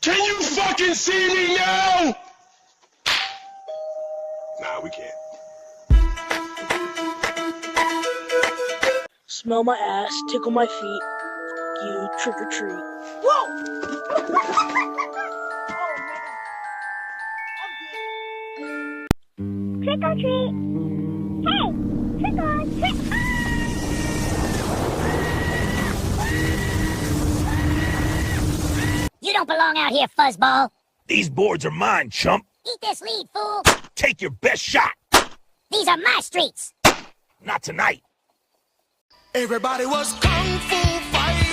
Can you fucking see me now? Nah, we can't. Smell my ass, tickle my feet, you trick or treat. Whoa! Trick or treat. Hey, trick or treat. You don't belong out here, fuzzball. These boards are mine, chump. Eat this lead, fool. Take your best shot. These are my streets. Not tonight. Everybody was kung fu fighting.